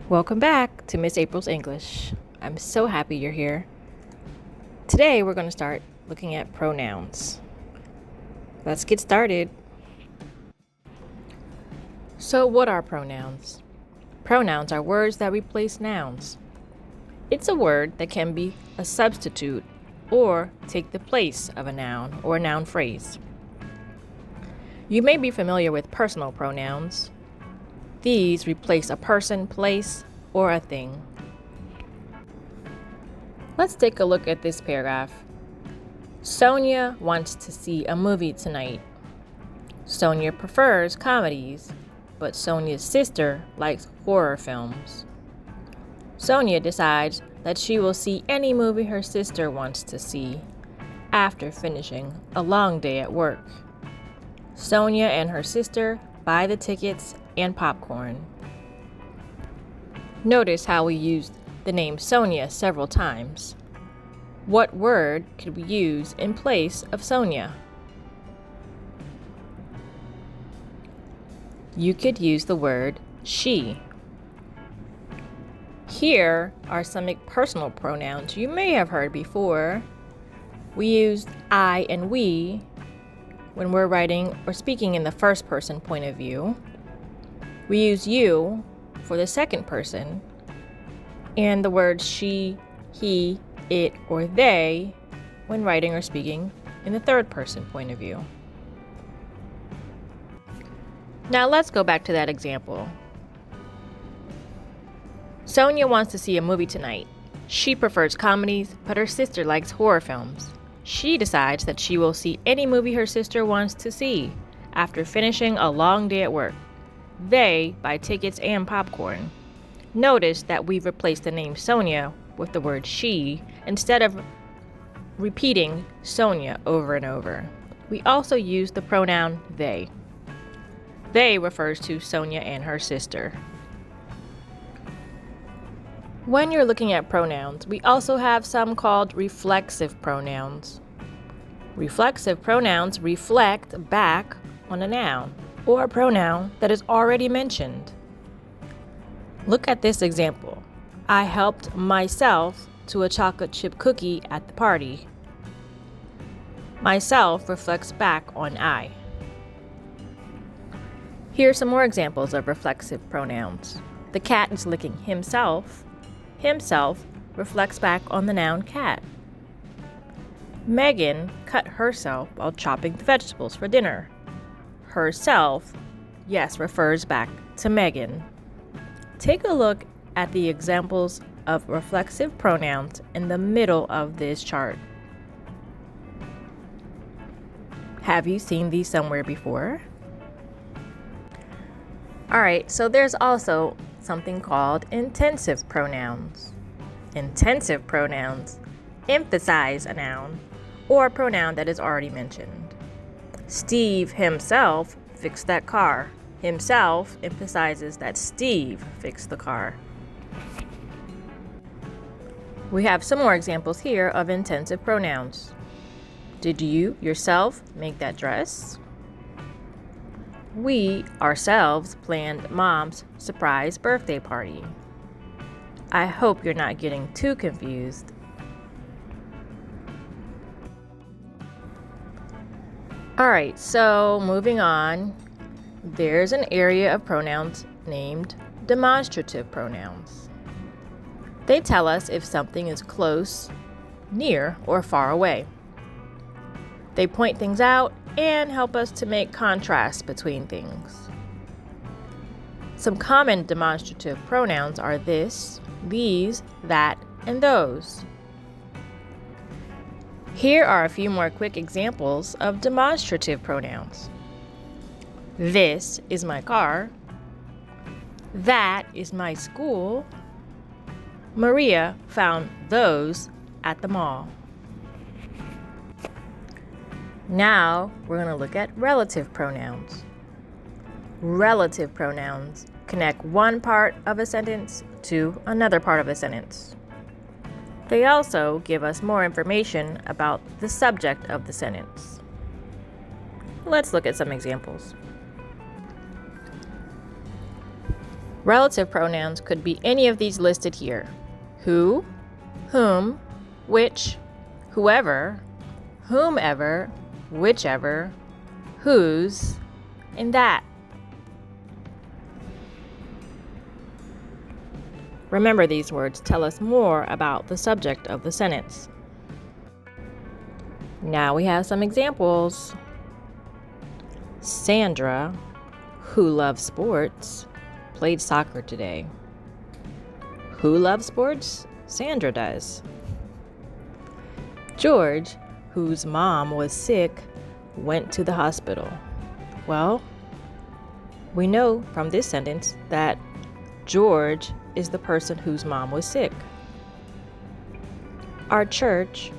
Welcome back to Miss April's English. I'm so happy you're here. Today we're going to start looking at pronouns. Let's get started. So what are pronouns? Pronouns are words that replace nouns. It's a word that can be a substitute or take the place of a noun or a noun phrase. You may be familiar with personal pronouns. These replace a person, place, or a thing. Let's take a look at this paragraph. Sonia wants to see a movie tonight. Sonia prefers comedies, but Sonia's sister likes horror films. Sonia decides that she will see any movie her sister wants to see after finishing a long day at work. Sonia and her sister buy the tickets and popcorn. Notice how we used the name Sonia several times. What word could we use in place of Sonia? You could use the word she. Here are some personal pronouns you may have heard before. We use I and we when we're writing or speaking in the first person point of view. We use you for the second person, and the words she, he, it, or they when writing or speaking in the third person point of view. Now let's go back to that example. Sonia wants to see a movie tonight. She prefers comedies, but her sister likes horror films. She decides that she will see any movie her sister wants to see after finishing a long day at work. They buy tickets and popcorn. Notice that we've replaced the name Sonia with the word she instead of repeating Sonia over and over. We also use the pronoun they. They refers to Sonia and her sister. When you're looking at pronouns, we also have some called reflexive pronouns. Reflexive pronouns reflect back on a noun or a pronoun that is already mentioned. Look at this example. I helped myself to a chocolate chip cookie at the party. Myself reflects back on I. Here are some more examples of reflexive pronouns. The cat is licking himself. Himself reflects back on the noun cat. Megan cut herself while chopping the vegetables for dinner. Herself, yes, refers back to Megan. Take a look at the examples of reflexive pronouns in the middle of this chart. Have you seen these somewhere before? Alright, so there's also something called intensive pronouns. Intensive pronouns emphasize a noun or a pronoun that is already mentioned. Steve himself fixed that car. Himself emphasizes that Steve fixed the car. We have some more examples here of intensive pronouns. Did you yourself make that dress? We ourselves planned Mom's surprise birthday party. I hope you're not getting too confused. Alright, so moving on, there's an area of pronouns named demonstrative pronouns. They tell us if something is close, near, or far away. They point things out and help us to make contrasts between things. Some common demonstrative pronouns are this, these, that, and those. Here are a few more quick examples of demonstrative pronouns. This is my car. That is my school. Maria found those at the mall. Now we're going to look at relative pronouns. Relative pronouns connect one part of a sentence to another part of a sentence. They also give us more information about the subject of the sentence. Let's look at some examples. Relative pronouns could be any of these listed here: who, whom, which, whoever, whomever, whichever, whose, and that. Remember, these words tell us more about the subject of the sentence. Now we have some examples. Sandra, who loves sports, played soccer today. Who loves sports? Sandra does. George, whose mom was sick, went to the hospital. Well, we know from this sentence that George is the person whose mom was sick. Our church,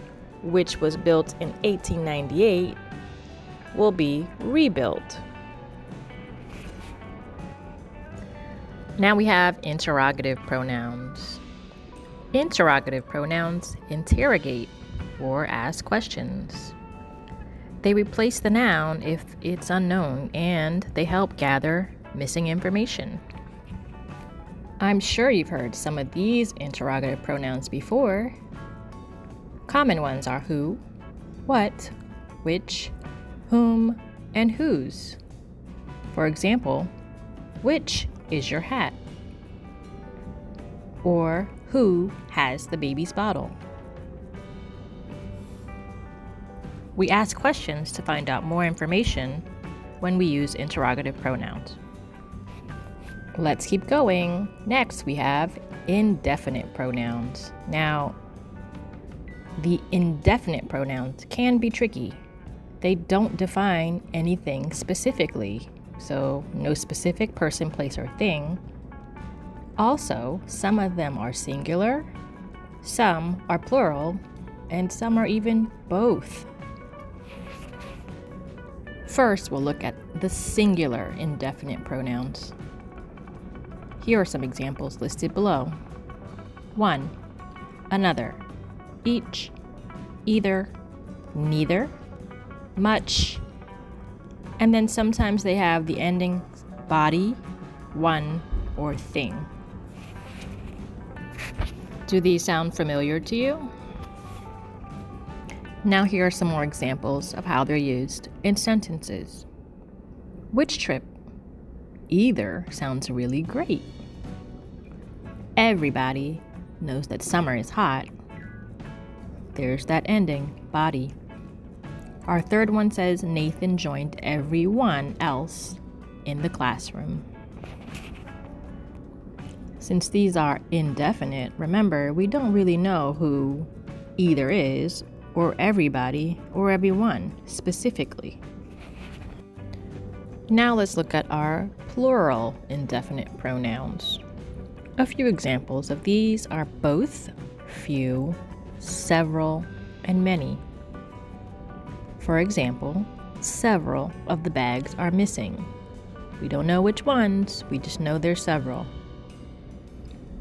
which was built in 1898, will be rebuilt. Now we have interrogative pronouns. Interrogative pronouns interrogate or ask questions. They replace the noun if it's unknown, and they help gather missing information. I'm sure you've heard some of these interrogative pronouns before. Common ones are who, what, which, whom, and whose. For example, which is your hat? Or who has the baby's bottle? We ask questions to find out more information when we use interrogative pronouns. Let's keep going. Next, we have indefinite pronouns. Now, the indefinite pronouns can be tricky. They don't define anything specifically, so no specific person, place, or thing. Also, some of them are singular, some are plural, and some are even both. First, we'll look at the singular indefinite pronouns. Here are some examples listed below. 1. Another, each, either, neither, much, and then sometimes they have the ending body, one, or thing. Do these sound familiar to you? Now here are some more examples of how they're used in sentences. Which trip? Either sounds really great. Everybody knows that summer is hot. There's that ending, body. Our third one says Nathan joined everyone else in the classroom. Since these are indefinite, remember, we don't really know who either is, or everybody, or everyone specifically. Now let's look at our plural indefinite pronouns. A few examples of these are both, few, several, and many. For example, several of the bags are missing. We don't know which ones, we just know there's several.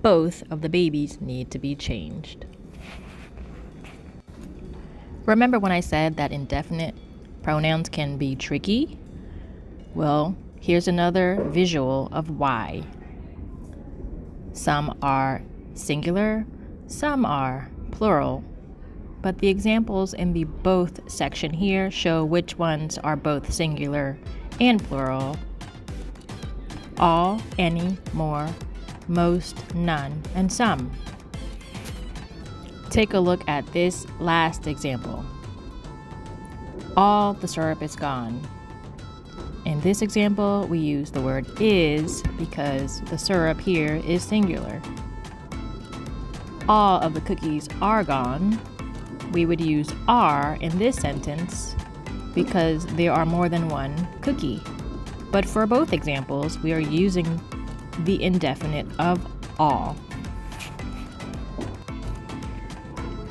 Both of the babies need to be changed. Remember when I said that indefinite pronouns can be tricky? Well, here's another visual of why. Some are singular, some are plural, but the examples in the both section here show which ones are both singular and plural. All, any, more, most, none, and some. Take a look at this last example. All the syrup is gone. In this example, we use the word is because the syrup here is singular. All of the cookies are gone. We would use are in this sentence because there are more than one cookie. But for both examples, we are using the indefinite of all.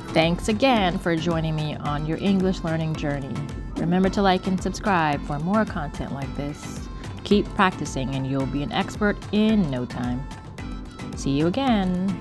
Thanks again for joining me on your English learning journey. Remember to like and subscribe for more content like this. Keep practicing and you'll be an expert in no time. See you again.